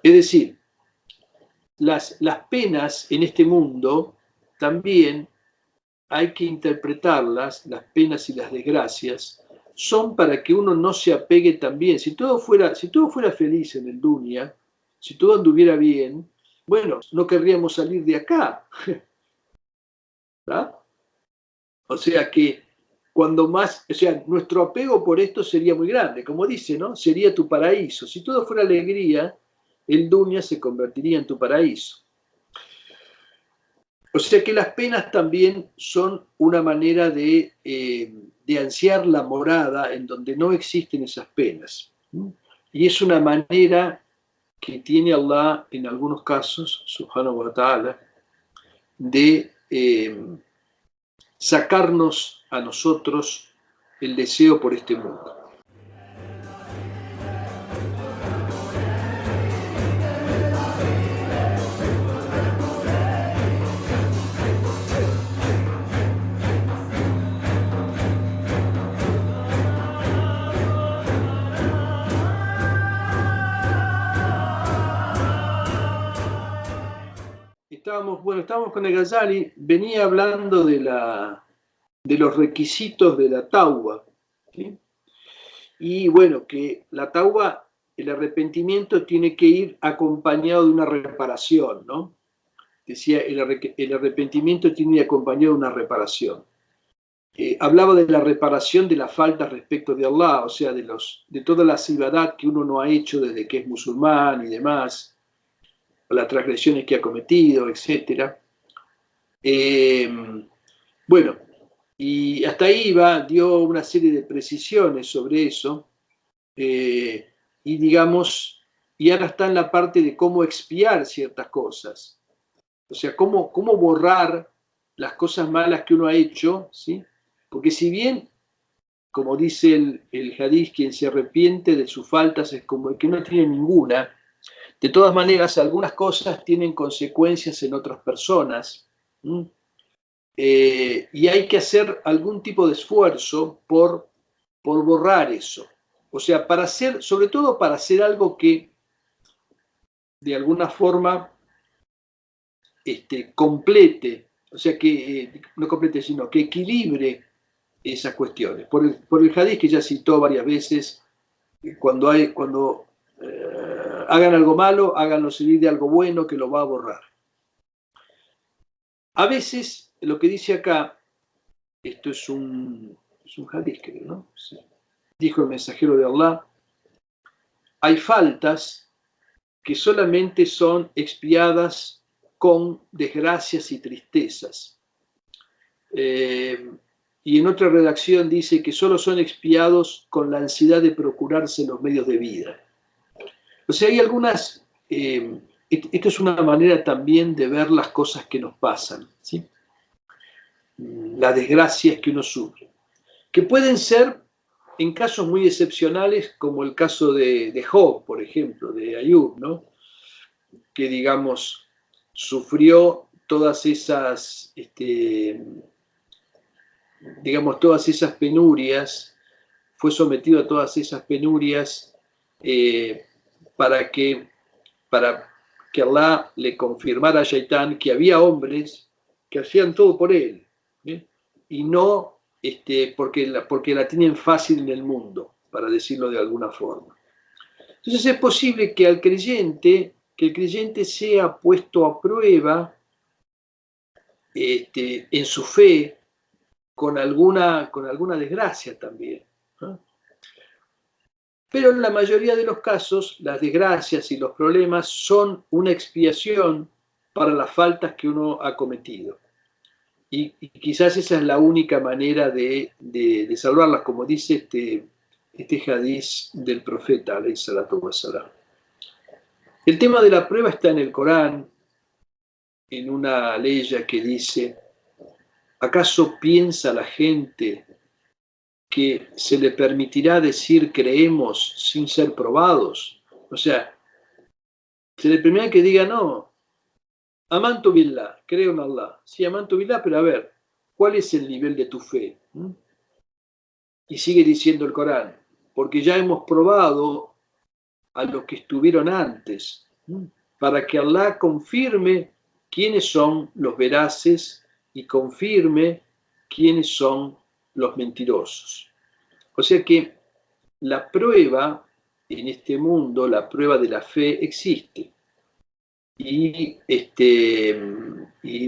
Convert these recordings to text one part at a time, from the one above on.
Es decir, las penas en este mundo también hay que interpretarlas, las penas y las desgracias, son para que uno no se apegue también. Si todo fuera feliz en el dunya, si todo anduviera bien, bueno, no querríamos salir de acá. ¿Verdad? O sea que cuando más, o sea, nuestro apego por esto sería muy grande, como dice, ¿no? Sería tu paraíso. Si todo fuera alegría, el dunya se convertiría en tu paraíso. O sea que las penas también son una manera de ansiar la morada en donde no existen esas penas. Y es una manera que tiene Allah en algunos casos, subhanahu wa ta'ala, de sacarnos a nosotros el deseo por este mundo. Estábamos con el Ghazali, venía hablando de los requisitos de la tauba, ¿sí? Y bueno, que la tauba, el arrepentimiento tiene que ir acompañado de una reparación, ¿no? Decía, el arrepentimiento tiene que ir acompañado de una reparación. Hablaba de la reparación de las faltas respecto de Allah, o sea, de toda la ibadat que uno no ha hecho desde que es musulmán y demás, las transgresiones que ha cometido, etc. Bueno, y hasta ahí dio una serie de precisiones sobre eso, y digamos, y ahora está en la parte de cómo expiar ciertas cosas, o sea, cómo borrar las cosas malas que uno ha hecho, ¿sí? Porque si bien, como dice el hadith, quien se arrepiente de sus faltas es como el que no tiene ninguna, de todas maneras, algunas cosas tienen consecuencias en otras personas, y hay que hacer algún tipo de esfuerzo por borrar eso. O sea, sobre todo para hacer algo que de alguna forma complete, o sea, que no complete, sino que equilibre esas cuestiones. Por el hadith que ya citó varias veces, cuando hagan algo malo, háganlo servir de algo bueno que lo va a borrar. A veces, lo que dice acá, esto es un hadith, creo, ¿no? Sí. Dijo el mensajero de Allah, hay faltas que solamente son expiadas con desgracias y tristezas. Y en otra redacción dice que solo son expiados con la ansiedad de procurarse los medios de vida. O sea, hay algunas... esto es una manera también de ver las cosas que nos pasan, ¿sí? Las desgracias que uno sufre, que pueden ser en casos muy excepcionales, como el caso de Job, por ejemplo, de Ayub, ¿no? Que, digamos, sufrió todas esas, digamos, todas esas penurias, fue sometido a todas esas penurias eh, para que Allah le confirmara a Shaitán que había hombres que hacían todo por él, ¿eh? Y no porque la tienen fácil en el mundo, para decirlo de alguna forma. Entonces es posible que el creyente sea puesto a prueba en su fe con alguna desgracia también, ¿no? Pero en la mayoría de los casos, las desgracias y los problemas son una expiación para las faltas que uno ha cometido. Y quizás esa es la única manera de salvarlas, como dice este hadiz del profeta, alayhi salatu wassalam. El tema de la prueba está en el Corán, en una ley que dice, ¿acaso piensa la gente que se le permitirá decir creemos sin ser probados? O sea, se le permitirá que diga no, amantu billah, creo en Allah. Sí, amantu billah, pero a ver, ¿cuál es el nivel de tu fe? Y sigue diciendo el Corán, porque ya hemos probado a los que estuvieron antes, para que Allah confirme quiénes son los veraces y confirme quiénes son los mentirosos. O sea que la prueba en este mundo, la prueba de la fe existe. Y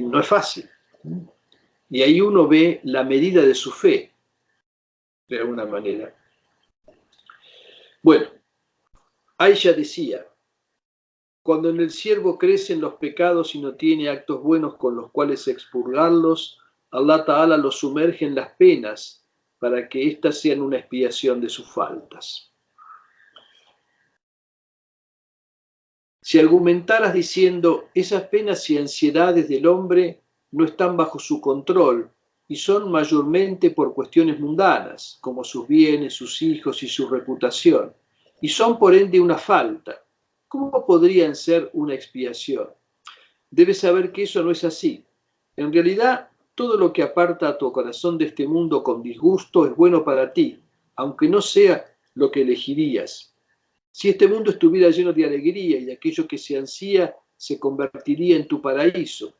no es fácil. Y ahí uno ve la medida de su fe, de alguna manera. Bueno, Aisha decía, cuando en el siervo crecen los pecados y no tiene actos buenos con los cuales expurgarlos, Allah Ta'ala los sumerge en las penas para que éstas sean una expiación de sus faltas. Si argumentaras diciendo, esas penas y ansiedades del hombre no están bajo su control y son mayormente por cuestiones mundanas, como sus bienes, sus hijos y su reputación, y son por ende una falta, ¿cómo podrían ser una expiación? Debes saber que eso no es así. En realidad, todo lo que aparta a tu corazón de este mundo con disgusto es bueno para ti, aunque no sea lo que elegirías. Si este mundo estuviera lleno de alegría y aquello que se ansía se convertiría en tu paraíso.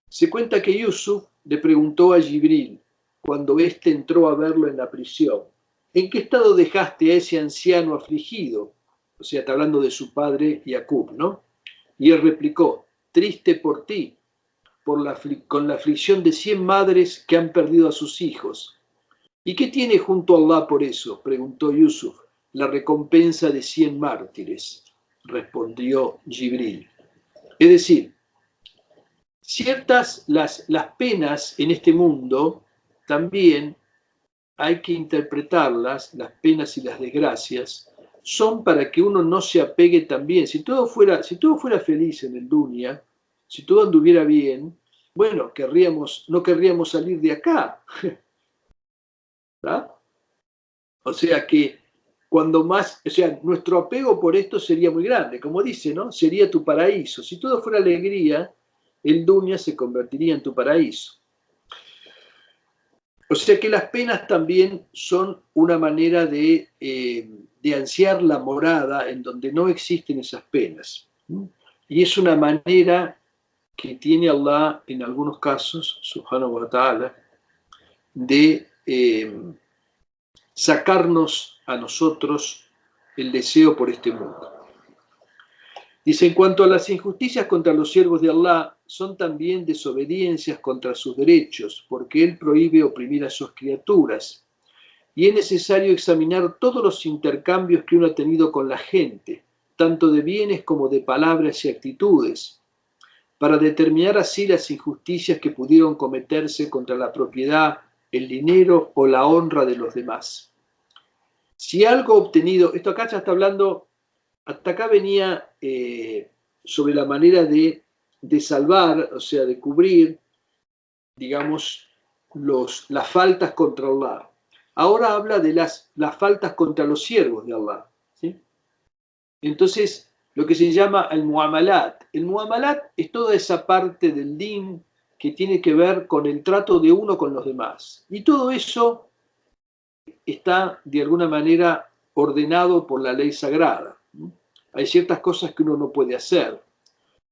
Se cuenta que Yusuf le preguntó a Jibril, cuando éste entró a verlo en la prisión, ¿en qué estado dejaste a ese anciano afligido? O sea, está hablando de su padre Jacob, ¿no? Y él replicó, triste por ti, con la aflicción de 100 madres que han perdido a sus hijos. ¿Y qué tiene junto a Allah por eso? Preguntó Yusuf. La recompensa de 100 mártires, respondió Jibril. Es decir, las penas en este mundo también hay que interpretarlas, las penas y las desgracias, son para que uno no se apegue también. Si todo fuera feliz en el dunya, si todo anduviera bien, bueno, no querríamos salir de acá. ¿Verdad? O sea que nuestro apego por esto sería muy grande, como dice, ¿no? Sería tu paraíso. Si todo fuera alegría, el dunya se convertiría en tu paraíso. O sea que las penas también son una manera de ansiar la morada en donde no existen esas penas. Y es una manera que tiene Allah en algunos casos, subhanahu wa ta'ala, de sacarnos a nosotros el deseo por este mundo. Dice, en cuanto a las injusticias contra los siervos de Allah, son también desobediencias contra sus derechos, porque Él prohíbe oprimir a sus criaturas. Y es necesario examinar todos los intercambios que uno ha tenido con la gente, tanto de bienes como de palabras y actitudes, para determinar así las injusticias que pudieron cometerse contra la propiedad, el dinero o la honra de los demás. Si algo obtenido, esto acá ya está hablando, hasta acá venía sobre la manera de salvar, o sea, de cubrir, digamos, las faltas contra Allah. Ahora habla de las faltas contra los siervos de Allah, ¿sí? Entonces, lo que se llama el muamalat. El muamalat es toda esa parte del din que tiene que ver con el trato de uno con los demás. Y todo eso está de alguna manera ordenado por la ley sagrada. Hay ciertas cosas que uno no puede hacer.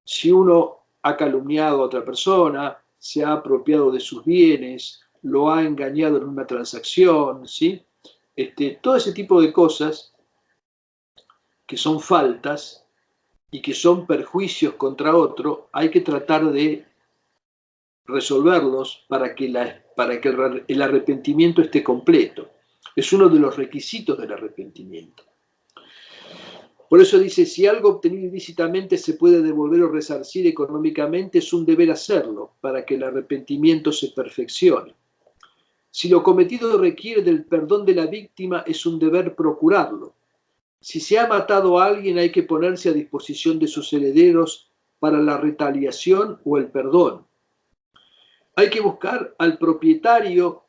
Si uno ha calumniado a otra persona, se ha apropiado de sus bienes, lo ha engañado en una transacción, ¿sí? Todo ese tipo de cosas que son faltas y que son perjuicios contra otro, hay que tratar de resolverlos para que el arrepentimiento esté completo. Es uno de los requisitos del arrepentimiento. Por eso dice, si algo obtenido ilícitamente se puede devolver o resarcir económicamente, es un deber hacerlo para que el arrepentimiento se perfeccione. Si lo cometido requiere del perdón de la víctima, es un deber procurarlo. Si se ha matado a alguien, hay que ponerse a disposición de sus herederos para la retaliación o el perdón. Hay que buscar al propietario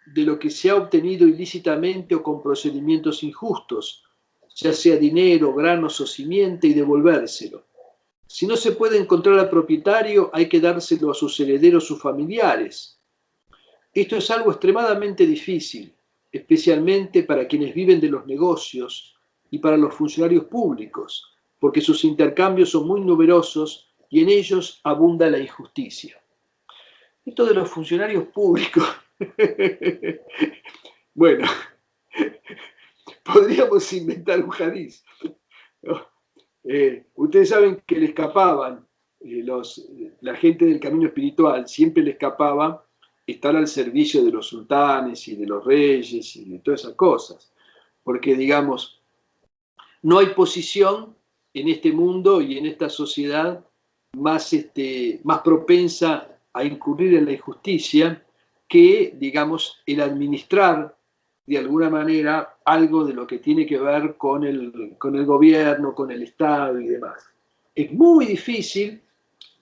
de lo que se ha obtenido ilícitamente o con procedimientos injustos, ya sea dinero, granos o simiente, y devolvérselo. Si no se puede encontrar al propietario, hay que dárselo a sus herederos o familiares. Esto es algo extremadamente difícil, especialmente para quienes viven de los negocios y para los funcionarios públicos, porque sus intercambios son muy numerosos y en ellos abunda la injusticia. Esto de los funcionarios públicos, bueno, podríamos inventar un hadiz, ¿no? Ustedes saben que le escapaban, la gente del camino espiritual siempre le escapaba estar al servicio de los sultanes y de los reyes y de todas esas cosas, porque digamos, no hay posición en este mundo y en esta sociedad más propensa a incurrir en la injusticia que, digamos, el administrar de alguna manera algo de lo que tiene que ver con el gobierno, con el Estado y demás. Es muy difícil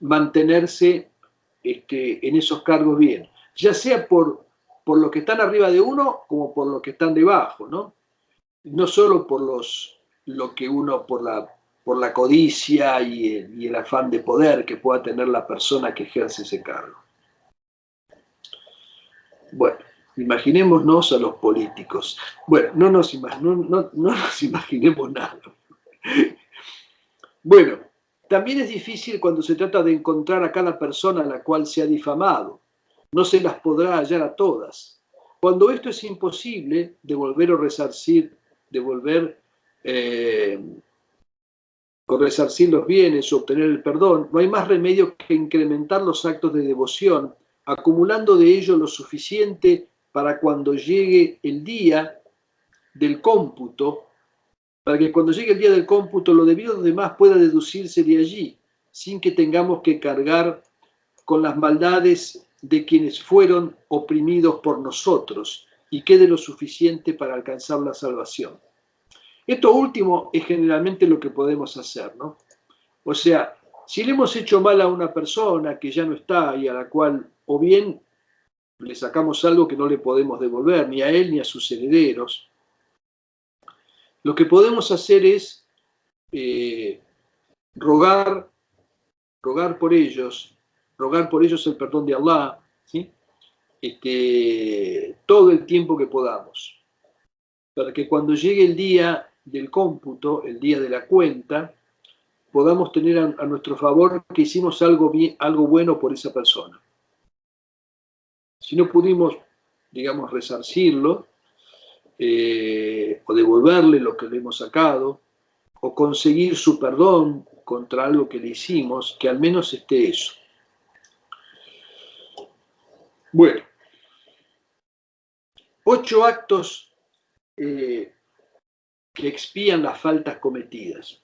mantenerse en esos cargos bien, ya sea por los que están arriba de uno como por los que están debajo, ¿no? No solo por lo que uno, por la codicia y el afán de poder que pueda tener la persona que ejerce ese cargo. Bueno, imaginémonos a los políticos. Bueno, no nos imaginemos nada. Bueno, también es difícil cuando se trata de encontrar a cada persona a la cual se ha difamado. No se las podrá hallar a todas. Cuando esto es imposible, devolver o resarcir con resarcir los bienes o obtener el perdón, no hay más remedio que incrementar los actos de devoción, acumulando de ello lo suficiente para cuando llegue el día del cómputo, para que cuando llegue el día del cómputo lo debido a los demás pueda deducirse de allí, sin que tengamos que cargar con las maldades de quienes fueron oprimidos por nosotros y quede lo suficiente para alcanzar la salvación. Esto último es generalmente lo que podemos hacer, ¿no? O sea, si le hemos hecho mal a una persona que ya no está y a la cual o bien le sacamos algo que no le podemos devolver ni a él ni a sus herederos, lo que podemos hacer es rogar por ellos el perdón de Allah, ¿sí? Todo el tiempo que podamos, para que cuando llegue el día del cómputo, el día de la cuenta, podamos tener a nuestro favor que hicimos algo bueno por esa persona. Si no pudimos, digamos, resarcirlo, o devolverle lo que le hemos sacado, o conseguir su perdón contra algo que le hicimos, que al menos esté eso. Bueno, 8 actos que expían las faltas cometidas.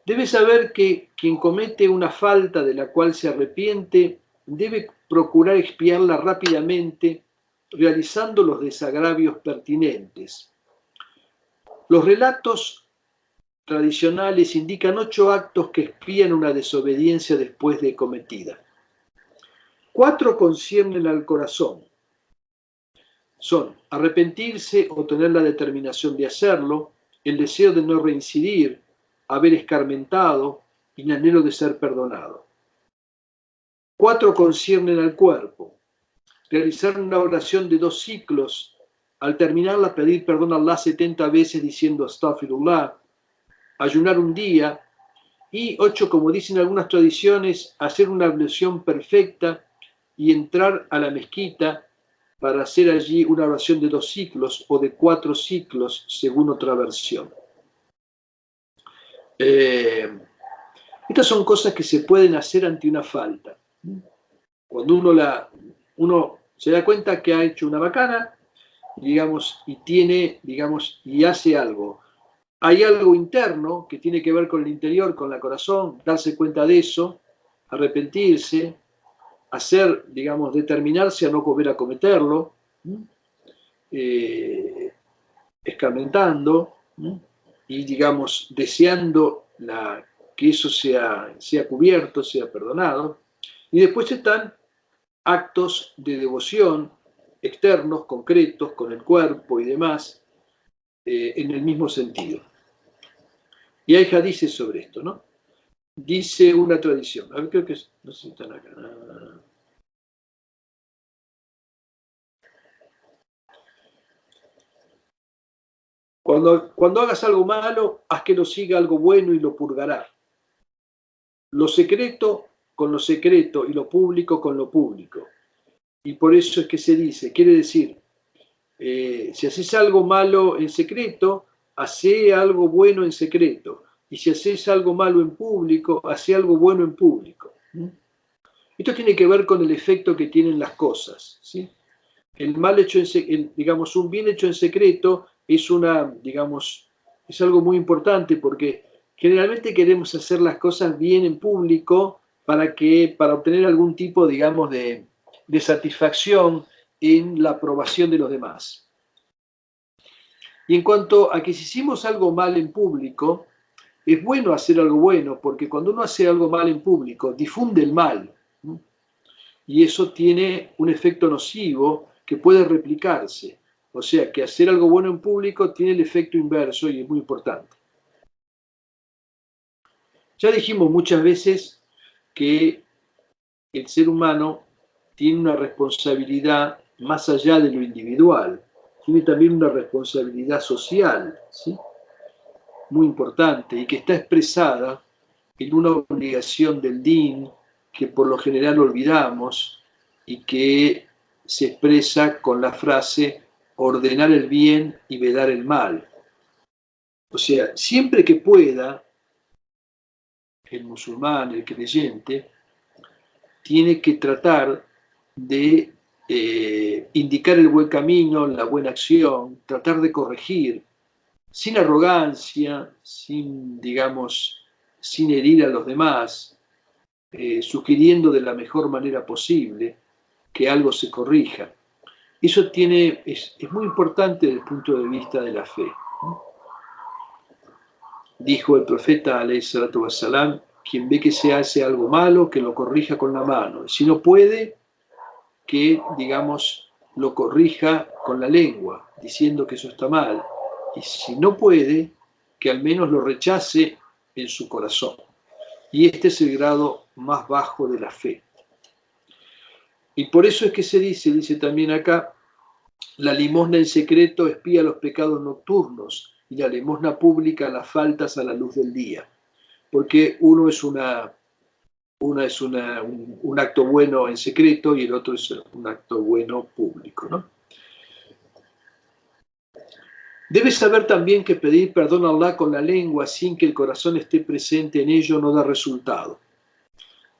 Debe saber que quien comete una falta de la cual se arrepiente debe procurar expiarla rápidamente, realizando los desagravios pertinentes. Los relatos tradicionales indican 8 actos que expían una desobediencia después de cometida. 4 conciernen al corazón. Son arrepentirse o tener la determinación de hacerlo, el deseo de no reincidir, haber escarmentado y el anhelo de ser perdonado. 4 conciernen al cuerpo. Realizar una oración de 2 ciclos, al terminarla pedir perdón a Allah 70 veces diciendo Astaghfirullah, ayunar un día, y 8, como dicen algunas tradiciones, hacer una ablución perfecta y entrar a la mezquita para hacer allí una oración de 2 ciclos o de 4 ciclos, según otra versión. Estas son cosas que se pueden hacer ante una falta. Cuando uno se da cuenta que ha hecho una bacana, digamos, y hace algo. Hay algo interno que tiene que ver con el interior, con la corazón, darse cuenta de eso, arrepentirse, determinarse a no volver a cometerlo, escarmentando, y, deseando que eso sea cubierto, sea perdonado. Y después están actos de devoción externos, concretos, con el cuerpo y demás, en el mismo sentido. Y hay hadices sobre esto, ¿no? Dice una tradición. A ver, creo que no sé si están acá. Cuando hagas algo malo, haz que lo siga algo bueno y lo purgará. Lo secreto con lo secreto y lo público con lo público. Y por eso es que se dice, quiere decir, si haces algo malo en secreto, hace algo bueno en secreto. Y si haces algo malo en público, hace algo bueno en público. Esto tiene que ver con el efecto que tienen las cosas, ¿sí? El mal hecho digamos, un bien hecho en secreto es es algo muy importante porque generalmente queremos hacer las cosas bien en público para obtener algún tipo, digamos, de satisfacción en la aprobación de los demás. Y en cuanto a que si hicimos algo mal en público, es bueno hacer algo bueno, porque cuando uno hace algo mal en público, difunde el mal. Y eso tiene un efecto nocivo que puede replicarse. O sea, que hacer algo bueno en público tiene el efecto inverso y es muy importante. Ya dijimos muchas veces que el ser humano tiene una responsabilidad más allá de lo individual, tiene también una responsabilidad social, ¿sí? Muy importante y que está expresada en una obligación del din que por lo general olvidamos y que se expresa con la frase ordenar el bien y vedar el mal. O sea, siempre que pueda, el musulmán, el creyente, tiene que tratar de indicar el buen camino, la buena acción, tratar de corregir, sin arrogancia, sin herir a los demás, sugiriendo de la mejor manera posible que algo se corrija. Eso es muy importante desde el punto de vista de la fe. Dijo el profeta, alayhi salatu wassalam, quien ve que se hace algo malo, que lo corrija con la mano. Si no puede, que, digamos, lo corrija con la lengua, diciendo que eso está mal. Y si no puede, que al menos lo rechace en su corazón. Y este es el grado más bajo de la fe. Y por eso es que dice también acá, la limosna en secreto espía los pecados nocturnos y la limosna pública las faltas a la luz del día. Porque uno es un acto bueno en secreto y el otro es un acto bueno público, ¿no? Debes saber también que pedir perdón a Allah con la lengua sin que el corazón esté presente en ello no da resultado.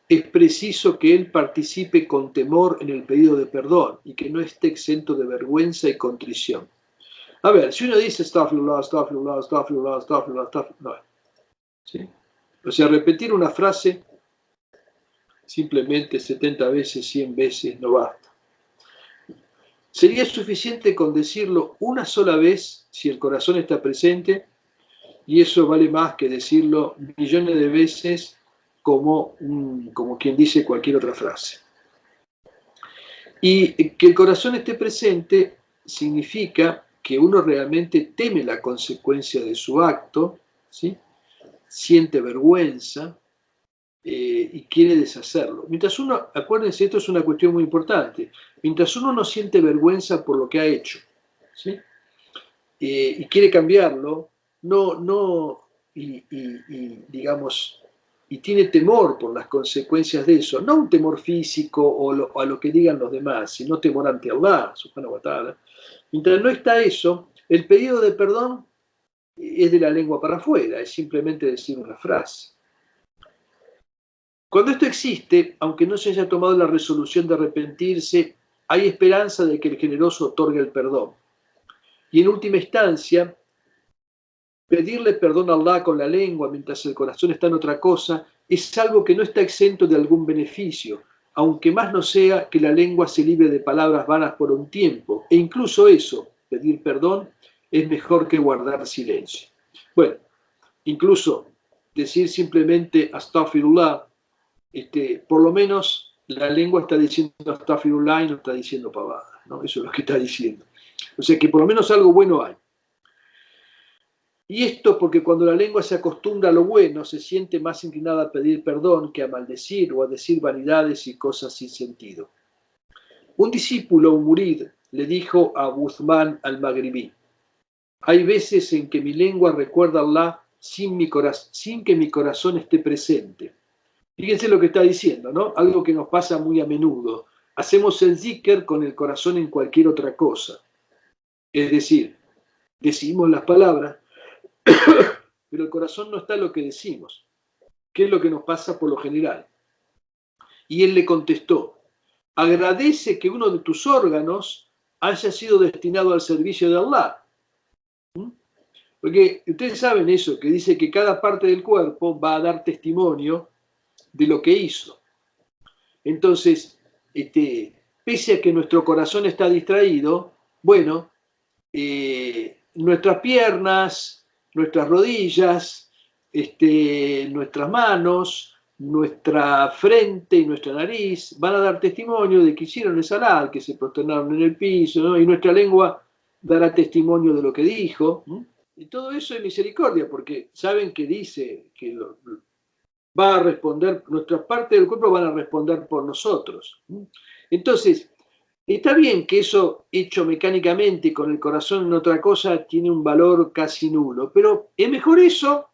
Es preciso que él participe con temor en el pedido de perdón y que no esté exento de vergüenza y contrición. A ver, si uno dice astaghfirullah, astaghfirullah, astaghfirullah, astaghfirullah, astaghfirullah, ¿sí? O sea, repetir una frase simplemente 70 veces, 100 veces no basta. Sería suficiente con decirlo una sola vez si el corazón está presente, y eso vale más que decirlo millones de veces como quien dice cualquier otra frase. Y que el corazón esté presente significa que uno realmente teme la consecuencia de su acto, ¿sí? Siente vergüenza y quiere deshacerlo. Mientras uno, acuérdense, esto es una cuestión muy importante, mientras uno no siente vergüenza por lo que ha hecho, ¿sí? Y quiere cambiarlo, digamos, y tiene temor por las consecuencias de eso, no un temor físico o a lo que digan los demás, sino temor ante Allah, subhanahu wa ta'ala. Mientras no está eso, el pedido de perdón es de la lengua para afuera, es simplemente decir una frase. Cuando esto existe, aunque no se haya tomado la resolución de arrepentirse, hay esperanza de que el generoso otorgue el perdón. Y en última instancia, pedirle perdón a Allah con la lengua mientras el corazón está en otra cosa es algo que no está exento de algún beneficio, aunque más no sea que la lengua se libre de palabras vanas por un tiempo. E incluso eso, pedir perdón, es mejor que guardar silencio. Bueno, incluso decir simplemente astaghfirullah, por lo menos la lengua está diciendo astaghfirullah y no está diciendo pavadas, ¿no? Eso es lo que está diciendo. O sea que por lo menos algo bueno hay. Y esto porque cuando la lengua se acostumbra a lo bueno, se siente más inclinada a pedir perdón que a maldecir o a decir vanidades y cosas sin sentido. Un discípulo, un murid, le dijo a Uthman al-Maghribí, Hay veces en que mi lengua recuerda a Allah sin que mi corazón esté presente. Fíjense lo que está diciendo, ¿no? Algo que nos pasa muy a menudo. Hacemos el zikr con el corazón en cualquier otra cosa. Es decir, decimos las palabras, pero el corazón no está en lo que decimos. ¿Qué es lo que nos pasa por lo general? Y él le contestó, agradece que uno de tus órganos haya sido destinado al servicio de Allah. ¿Mm? Porque ustedes saben eso, que dice que cada parte del cuerpo va a dar testimonio de lo que hizo. Entonces, pese a que nuestro corazón está distraído, bueno, nuestras piernas, nuestras rodillas, nuestras manos, nuestra frente y nuestra nariz van a dar testimonio de que hicieron el salat, que se prosternaron en el piso, ¿no? Y nuestra lengua dará testimonio de lo que dijo. ¿No? Y todo eso es misericordia, porque saben que dice que va a responder, nuestras partes del cuerpo van a responder por nosotros. Entonces, está bien que eso hecho mecánicamente con el corazón en otra cosa tiene un valor casi nulo, pero es mejor eso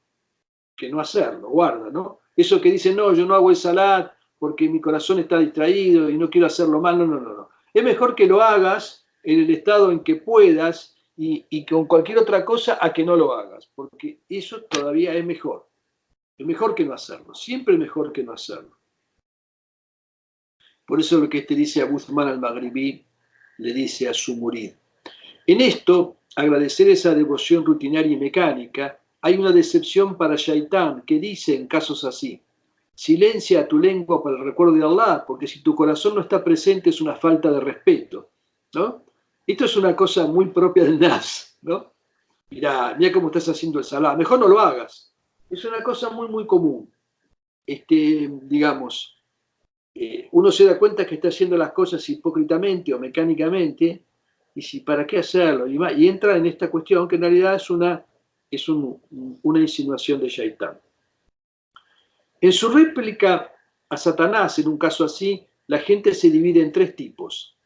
que no hacerlo, guarda, ¿no? Eso que dice, no, yo no hago el salat porque mi corazón está distraído y no quiero hacerlo mal, no, no, no, no. Es mejor que lo hagas en el estado en que puedas y con cualquier otra cosa a que no lo hagas, porque eso todavía es mejor. Es mejor que no hacerlo, siempre es mejor que no hacerlo. Por eso lo que dice Abu Uthman al-Maghribi le dice a su murid. En esto, agradecer esa devoción rutinaria y mecánica, hay una decepción para Shaitán que dice en casos así, silencia a tu lengua para el recuerdo de Allah, porque si tu corazón no está presente es una falta de respeto, ¿no? Esto es una cosa muy propia del Nas, ¿no? Mirá cómo estás haciendo el salat, mejor no lo hagas. Es una cosa muy, muy común. Digamos, uno se da cuenta que está haciendo las cosas hipócritamente o mecánicamente, y si para qué hacerlo, y entra en esta cuestión que en realidad es una insinuación de Shaitán. En su réplica a Satanás, en un caso así, la gente se divide en tres tipos.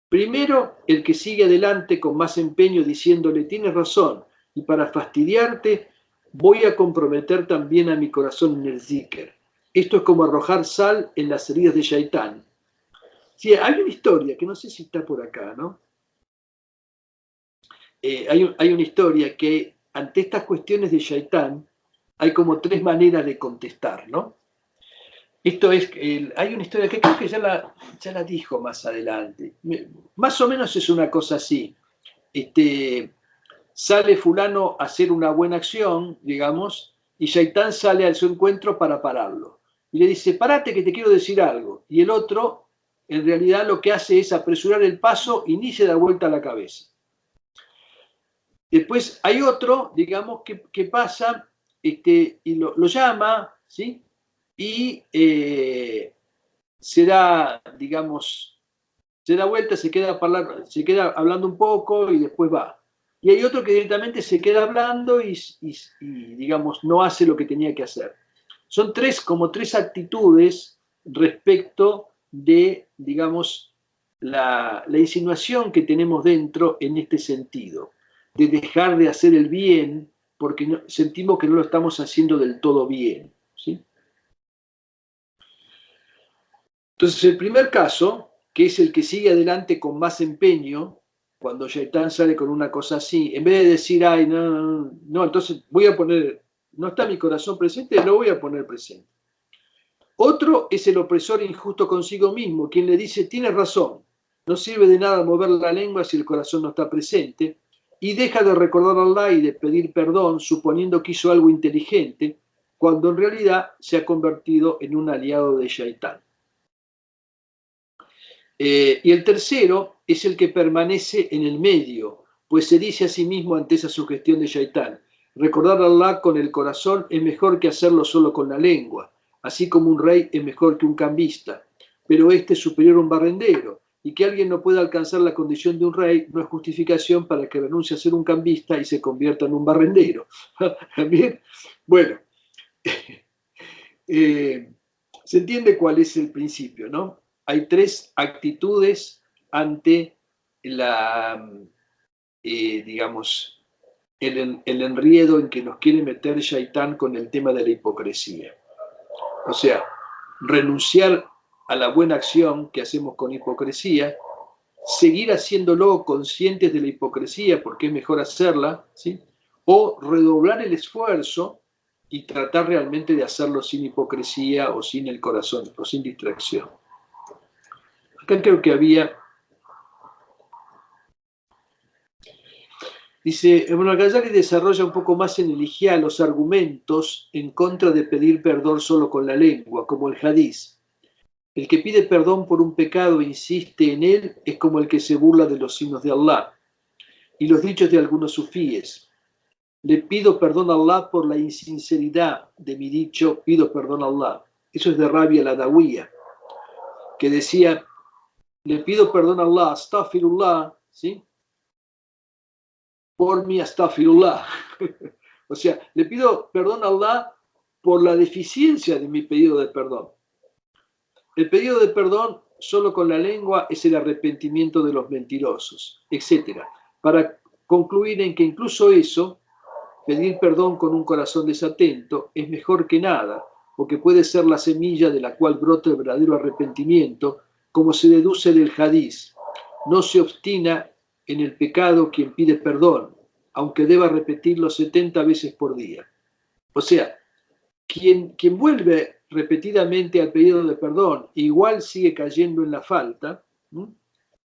Primero, el que sigue adelante con más empeño diciéndole, tienes razón, y para fastidiarte voy a comprometer también a mi corazón en el zikr. Esto es como arrojar sal en las heridas de Shaitán. Sí, hay una historia que no sé si está por acá, ¿no? Hay una historia que ante estas cuestiones de Shaitán hay como tres maneras de contestar, ¿no? Esto es, hay una historia que creo que ya la dijo más adelante. Más o menos es una cosa así. Sale fulano a hacer una buena acción, digamos, y Shaitán sale a su encuentro para pararlo. Y le dice, parate que te quiero decir algo. Y el otro, en realidad, lo que hace es apresurar el paso y ni se da vuelta la cabeza. Después hay otro, digamos, que pasa y lo llama, ¿sí? Y se da, digamos, se da vuelta, se queda hablando un poco y después va. Y hay otro que directamente se queda hablando y digamos, no hace lo que tenía que hacer. Son como tres actitudes respecto de, digamos, la insinuación que tenemos dentro en este sentido, de dejar de hacer el bien porque sentimos que no lo estamos haciendo del todo bien. ¿Sí? Entonces, el primer caso, que es el que sigue adelante con más empeño, cuando Shaitán sale con una cosa así, en vez de decir, ay, no, no, no, entonces voy a poner, no está mi corazón presente, lo voy a poner presente. Otro es el opresor injusto consigo mismo, quien le dice, tienes razón, no sirve de nada mover la lengua si el corazón no está presente, y deja de recordar a Allah y de pedir perdón, suponiendo que hizo algo inteligente, cuando en realidad se ha convertido en un aliado de Shaitán. Y el tercero es el que permanece en el medio, pues se dice a sí mismo ante esa sugestión de Shaitán, recordar a Allah con el corazón es mejor que hacerlo solo con la lengua, así como un rey es mejor que un cambista, pero este es superior a un barrendero, y que alguien no pueda alcanzar la condición de un rey no es justificación para que renuncie a ser un cambista y se convierta en un barrendero. ¿Bien? Bueno, se entiende cuál es el principio, ¿no? Hay tres actitudes ante la, digamos, el enredo en que nos quiere meter Shaitán con el tema de la hipocresía. O sea, renunciar a la buena acción que hacemos con hipocresía, seguir haciéndolo conscientes de la hipocresía, porque es mejor hacerla, ¿sí? O redoblar el esfuerzo y tratar realmente de hacerlo sin hipocresía o sin el corazón, o sin distracción. Acá creo que había... Dice, Ibn al-Ghazali desarrolla un poco más en el Ijá los argumentos en contra de pedir perdón solo con la lengua, como el hadiz. El que pide perdón por un pecado e insiste en él es como el que se burla de los signos de Allah. Y los dichos de algunos sufíes. Le pido perdón a Allah por la insinceridad de mi dicho, pido perdón a Allah. Eso es de Rabi al-Adawiyya, que decía, le pido perdón a Allah, astaghfirullah, ¿sí? Por mi astaghfirullah. O sea, le pido perdón a Allah por la deficiencia de mi pedido de perdón. El pedido de perdón solo con la lengua es el arrepentimiento de los mentirosos, etc. Para concluir en que incluso eso, pedir perdón con un corazón desatento, es mejor que nada, porque puede ser la semilla de la cual brota el verdadero arrepentimiento, como se deduce del hadiz. No se obstina en el pecado quien pide perdón, aunque deba repetirlo 70 veces por día. O sea, quien vuelve repetidamente al pedido de perdón, igual sigue cayendo en la falta,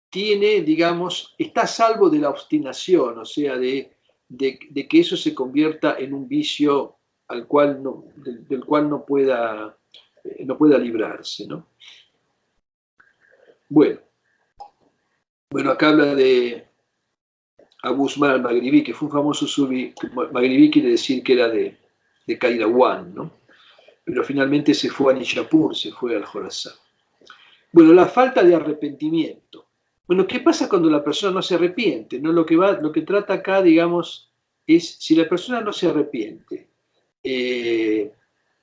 tiene, digamos, está a salvo de la obstinación, o sea, de que eso se convierta en un vicio al cual del cual no pueda librarse, ¿no? Bueno, acá habla de Abu Usman al-Maghribi, que fue un famoso sufi. Maghribi quiere decir que era de Kairawan, ¿no? Pero finalmente se fue a Nishapur, se fue al Jorazán. Bueno, la falta de arrepentimiento. Bueno, ¿qué pasa cuando la persona no se arrepiente? ¿No? Lo que trata acá, digamos, es si la persona no se arrepiente,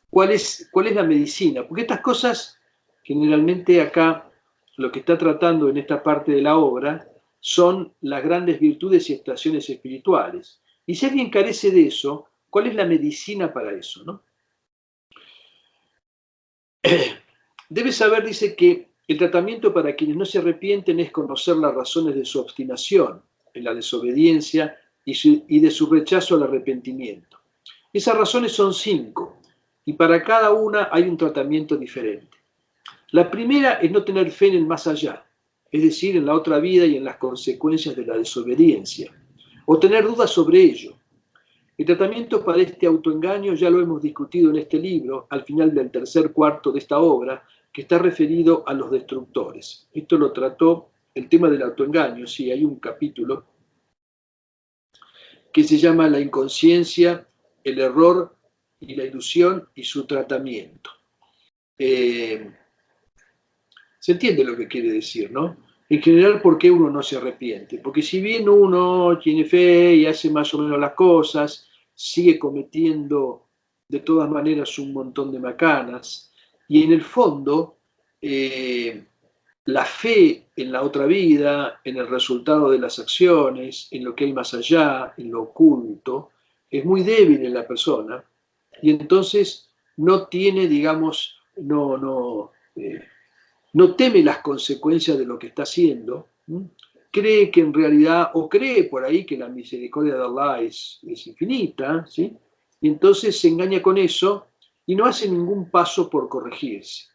¿cuál es la medicina? Porque estas cosas, generalmente acá, lo que está tratando en esta parte de la obra, son las grandes virtudes y estaciones espirituales. Y si alguien carece de eso, ¿cuál es la medicina para eso, no? Debe saber, dice, que el tratamiento para quienes no se arrepienten es conocer las razones de su obstinación en la desobediencia y de su rechazo al arrepentimiento. Esas razones son 5, y para cada una hay un tratamiento diferente. La primera es no tener fe en el más allá, es decir, en la otra vida y en las consecuencias de la desobediencia, o tener dudas sobre ello. El tratamiento para este autoengaño ya lo hemos discutido en este libro, al final del tercer cuarto de esta obra, que está referido a los destructores. Esto lo trató, el tema del autoengaño, sí, hay un capítulo que se llama La inconsciencia, el error y la ilusión y su tratamiento. Se entiende lo que quiere decir, ¿no? En general, ¿por qué uno no se arrepiente? Porque si bien uno tiene fe y hace más o menos las cosas, sigue cometiendo de todas maneras un montón de macanas, y en el fondo, la fe en la otra vida, en el resultado de las acciones, en lo que hay más allá, en lo oculto, es muy débil en la persona, y entonces no tiene, digamos, no teme las consecuencias de lo que está haciendo, cree que en realidad, o cree por ahí que la misericordia de Allah es infinita, ¿sí? Y entonces se engaña con eso y no hace ningún paso por corregirse.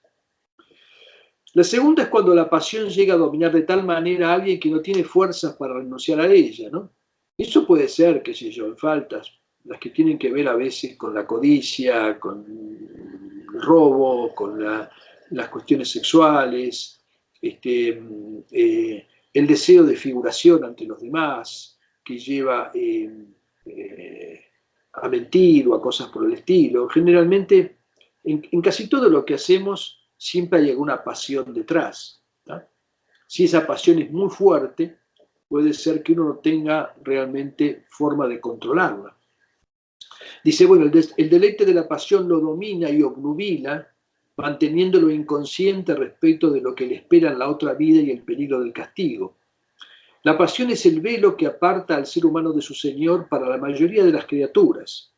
La segunda es cuando la pasión llega a dominar de tal manera a alguien que no tiene fuerzas para renunciar a ella, ¿no? Eso puede ser, qué sé yo, en faltas, las que tienen que ver a veces con la codicia, con el robo, con las cuestiones sexuales, el deseo de figuración ante los demás, que lleva a mentir o a cosas por el estilo. Generalmente, en casi todo lo que hacemos, siempre hay alguna pasión detrás, ¿tá? Si esa pasión es muy fuerte, puede ser que uno no tenga realmente forma de controlarla. Dice, bueno, el deleite de la pasión lo domina y obnubila, manteniéndolo inconsciente respecto de lo que le espera en la otra vida y el peligro del castigo. La pasión es el velo que aparta al ser humano de su Señor para la mayoría de las criaturas.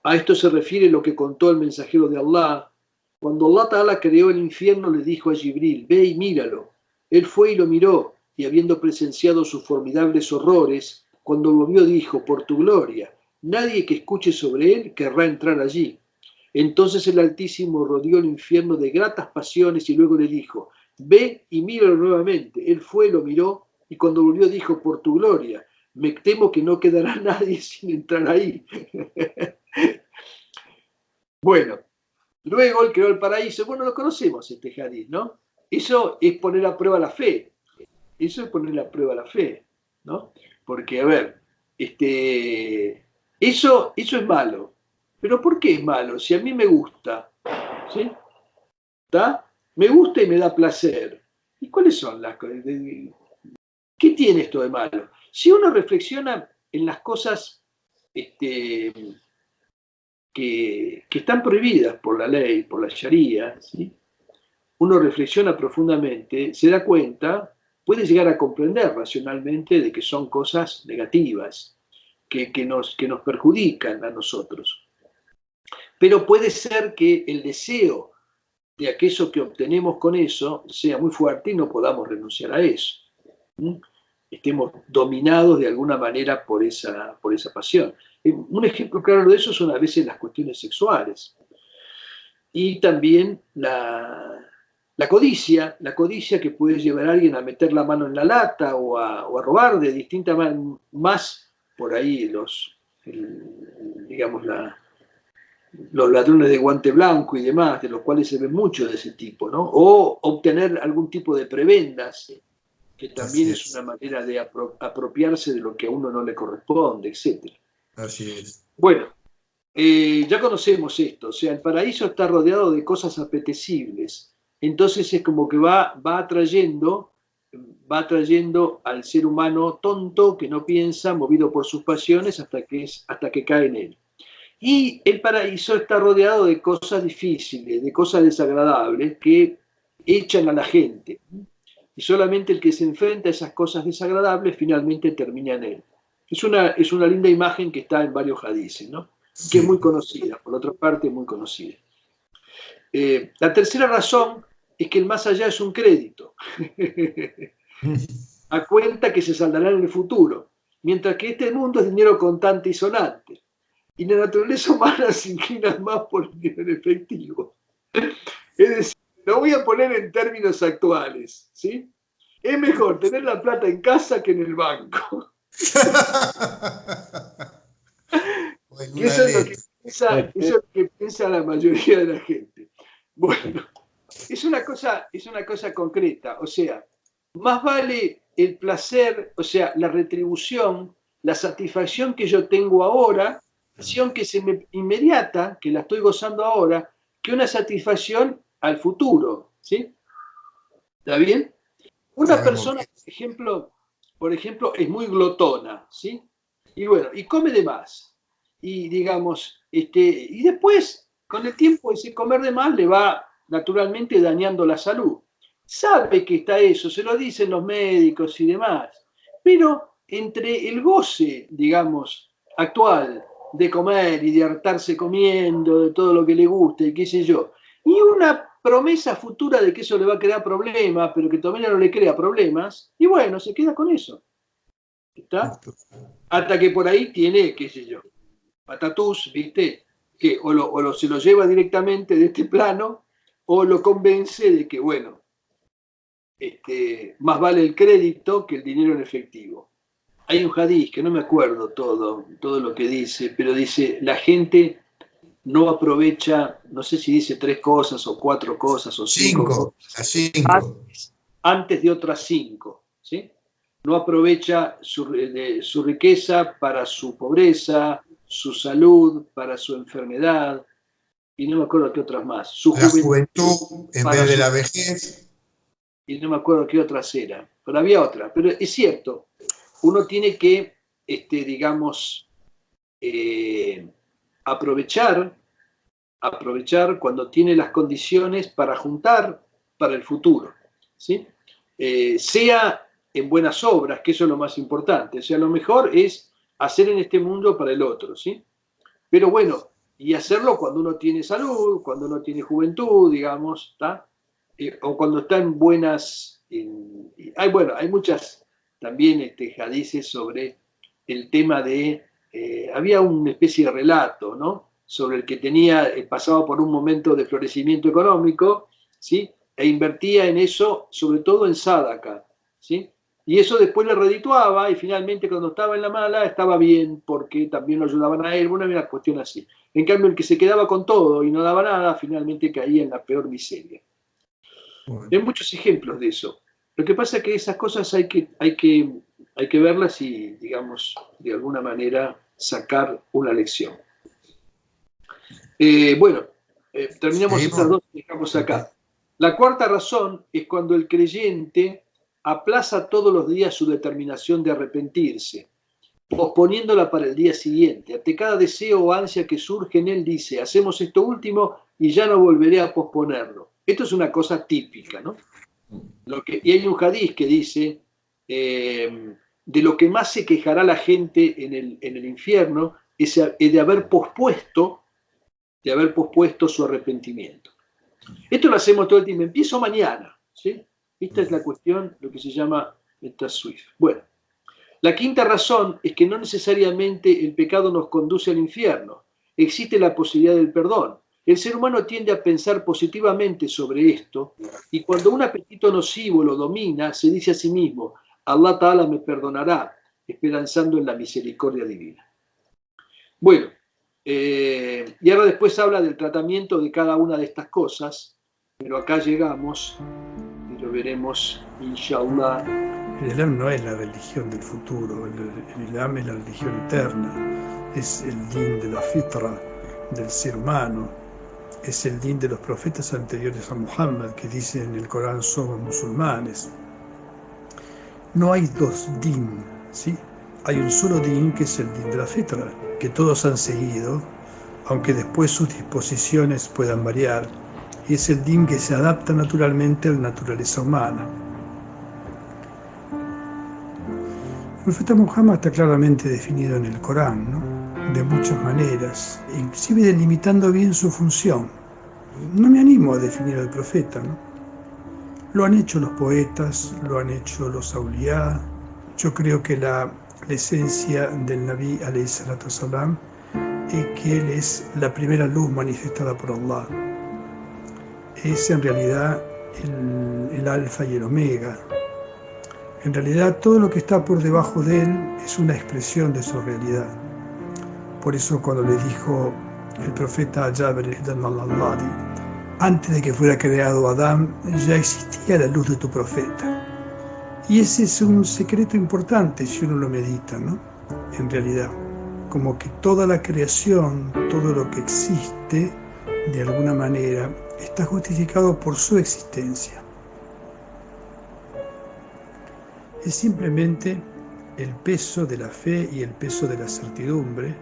A esto se refiere lo que contó el mensajero de Allah. Cuando Allah Ta'ala creó el infierno, le dijo a Jibril: ve y míralo. Él fue y lo miró, y habiendo presenciado sus formidables horrores, cuando lo vio dijo: por tu gloria, nadie que escuche sobre él querrá entrar allí. Entonces el Altísimo rodeó el infierno de gratas pasiones y luego le dijo: ve y míralo nuevamente. Él fue, lo miró, y cuando volvió dijo: por tu gloria, me temo que no quedará nadie sin entrar ahí. Bueno, luego él creó el paraíso. Bueno, lo conocemos este hadith, ¿no? Eso es poner a prueba la fe. Eso es poner a prueba la fe, ¿no? Porque, a ver, eso es malo. ¿Pero por qué es malo? Si a mí me gusta, ¿sí? ¿Está? Me gusta y me da placer. ¿Y cuáles son las cosas? ¿Qué tiene esto de malo? Si uno reflexiona en las cosas que están prohibidas por la ley, por la Sharia, ¿sí? Uno reflexiona profundamente, se da cuenta, puede llegar a comprender racionalmente de que son cosas negativas, que nos perjudican a nosotros. Pero puede ser que el deseo de aquello que obtenemos con eso sea muy fuerte y no podamos renunciar a eso. Estemos dominados de alguna manera por esa pasión. Un ejemplo claro de eso son a veces las cuestiones sexuales. Y también la codicia que puede llevar a alguien a meter la mano en la lata o a robar de distinta manera, más por ahí digamos, los ladrones de guante blanco y demás, de los cuales se ve mucho de ese tipo, ¿no? O obtener algún tipo de prebendas, que también es una manera de apropiarse de lo que a uno no le corresponde, etc. Así es. Bueno, ya conocemos esto, o sea, el paraíso está rodeado de cosas apetecibles, entonces es como que va atrayendo al ser humano tonto que no piensa, movido por sus pasiones hasta que cae en él. Y el paraíso está rodeado de cosas difíciles, de cosas desagradables que echan a la gente. Y solamente el que se enfrenta a esas cosas desagradables finalmente termina en él. Es una linda imagen que está en varios hadices, ¿no? Sí. Que es muy conocida, por otra parte, muy conocida. La tercera razón es que el más allá es un crédito, a cuenta que se saldará en el futuro, mientras que este mundo es dinero contante y sonante, y la naturaleza humana se inclina más por el dinero en efectivo. Es decir, lo voy a poner en términos actuales, ¿sí? Es mejor tener la plata en casa que en el banco. Que eso es lo que piensa la mayoría de la gente. Bueno, es una cosa concreta, o sea, más vale el placer, o sea, la retribución, la satisfacción que yo tengo ahora, satisfacción que se me inmediata, que la estoy gozando ahora, que una satisfacción al futuro, ¿sí? ¿Está bien? Una persona, por ejemplo, es muy glotona, ¿sí? Y bueno, y come de más. Y digamos, y después, con el tiempo, ese comer de más le va naturalmente dañando la salud. Sabe que está eso, se lo dicen los médicos y demás. Pero entre el goce, digamos, actual de comer y de hartarse comiendo, de todo lo que le gusta y qué sé yo, y una promesa futura de que eso le va a crear problemas, pero que todavía no le crea problemas, y bueno, se queda con eso. ¿Está? Hasta que por ahí tiene, qué sé yo, patatús, ¿viste? Que se lo lleva directamente de este plano, o lo convence de que, bueno, más vale el crédito que el dinero en efectivo. Hay un hadiz que no me acuerdo todo lo que dice, pero dice, la gente no aprovecha, no sé si dice 3 cosas o 4 cosas o 5 cosas, antes de otras 5, ¿sí? No aprovecha su riqueza para su pobreza, su salud, para su enfermedad, y no me acuerdo qué otras más. Su juventud en vez de la vejez. Y no me acuerdo qué otras eran, pero había otra. Pero es cierto, uno tiene que, digamos, aprovechar cuando tiene las condiciones para juntar para el futuro, ¿sí? Sea en buenas obras, que eso es lo más importante. O sea, lo mejor es hacer en este mundo para el otro, ¿sí? Pero bueno, y hacerlo cuando uno tiene salud, cuando uno tiene juventud, digamos, ¿está? O cuando está en buenas... bueno, hay muchas también hadices sobre el tema de... había una especie de relato, ¿no? Sobre el que pasaba por un momento de florecimiento económico, ¿sí? E invertía en eso, sobre todo en sádaca, ¿sí? Y eso después le redituaba y finalmente cuando estaba en la mala estaba bien porque también lo ayudaban a él, una cuestión así. En cambio, el que se quedaba con todo y no daba nada, finalmente caía en la peor miseria. Bueno, Hay muchos ejemplos de eso. Lo que pasa es que esas cosas hay que verlas y, digamos, de alguna manera sacar una lección. Bueno, terminamos estas seguimos. dos y dejamos acá. La cuarta razón es cuando el creyente aplaza todos los días su determinación de arrepentirse, posponiéndola para el día siguiente. Ante cada deseo o ansia que surge en él dice, hacemos esto último y ya no volveré a posponerlo. Esto es una cosa típica, ¿no? Y hay un hadiz que dice, de lo que más se quejará la gente en el infierno es de haber pospuesto su arrepentimiento. Esto lo hacemos todo el tiempo. Empiezo mañana, ¿sí? Esta es la cuestión, lo que se llama el taswif. Bueno, la quinta razón es que no necesariamente el pecado nos conduce al infierno. Existe la posibilidad del perdón. El ser humano tiende a pensar positivamente sobre esto y cuando un apetito nocivo lo domina, se dice a sí mismo, Allah Ta'ala me perdonará, esperanzando en la misericordia divina. Bueno, y ahora después habla del tratamiento de cada una de estas cosas, pero acá llegamos y lo veremos, inshallah. El Islam no es la religión del futuro, el Islam es la religión eterna, es el din de la fitra del ser humano, es el din de los profetas anteriores a Muhammad que dicen en el Corán somos musulmanes. No hay dos din, ¿sí? Hay un solo din que es el din de la fitra, que todos han seguido, aunque después sus disposiciones puedan variar, y es el din que se adapta naturalmente a la naturaleza humana. El profeta Muhammad está claramente definido en el Corán, ¿no? De muchas maneras, inclusive delimitando bien su función. No me animo a definir al profeta, ¿no? Lo han hecho los poetas, lo han hecho los auliyá. Yo creo que la esencia del Nabi alayhi salatu wasalam es que él es la primera luz manifestada por Allah. Es en realidad el alfa y el omega. En realidad todo lo que está por debajo de él es una expresión de su realidad. Por eso cuando le dijo el profeta a Jabir al-Alladi, antes de que fuera creado Adán, ya existía la luz de tu profeta. Y ese es un secreto importante si uno lo medita, ¿no? En realidad, como que toda la creación, todo lo que existe, de alguna manera, está justificado por su existencia. Es simplemente el peso de la fe y el peso de la certidumbre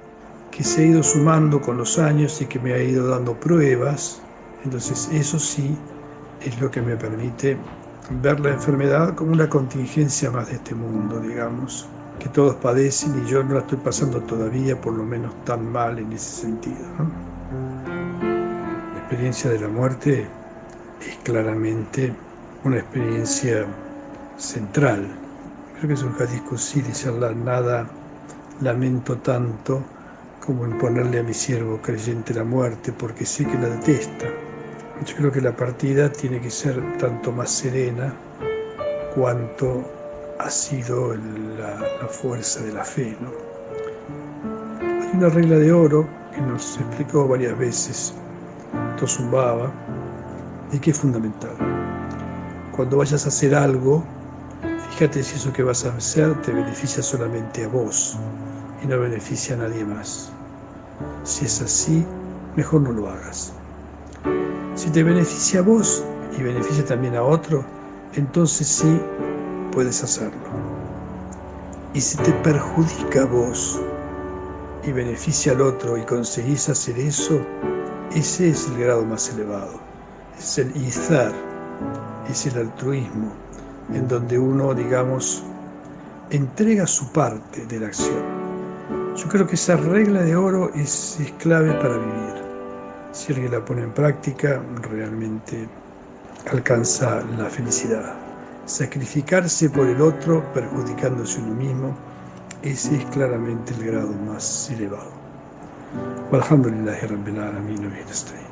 que se ha ido sumando con los años y que me ha ido dando pruebas. Entonces eso sí es lo que me permite ver la enfermedad como una contingencia más de este mundo, digamos, que todos padecen y yo no la estoy pasando todavía, por lo menos tan mal en ese sentido, ¿no? La experiencia de la muerte es claramente una experiencia central. Creo que es un hadith qudsi, dice Allah, nada lamento tanto como imponerle a mi siervo creyente la muerte, porque sé que la detesta. Yo creo que la partida tiene que ser tanto más serena cuanto ha sido la fuerza de la fe, ¿no? Hay una regla de oro que nos explicó varias veces Tosun Baba y que es fundamental. Cuando vayas a hacer algo, fíjate si eso que vas a hacer te beneficia solamente a vos y no beneficia a nadie más. Si es así, mejor no lo hagas. Si te beneficia a vos y beneficia también a otro, entonces sí puedes hacerlo. Y si te perjudica a vos y beneficia al otro y conseguís hacer eso, ese es el grado más elevado. Es el izar, es el altruismo, en donde uno, digamos, entrega su parte de la acción. Yo creo que esa regla de oro es clave para vivir. Si alguien la pone en práctica, realmente alcanza la felicidad. Sacrificarse por el otro, perjudicándose uno mismo, ese es claramente el grado más elevado. Walhamdulillahi Rabbil Alamin wa bihi nasta'in.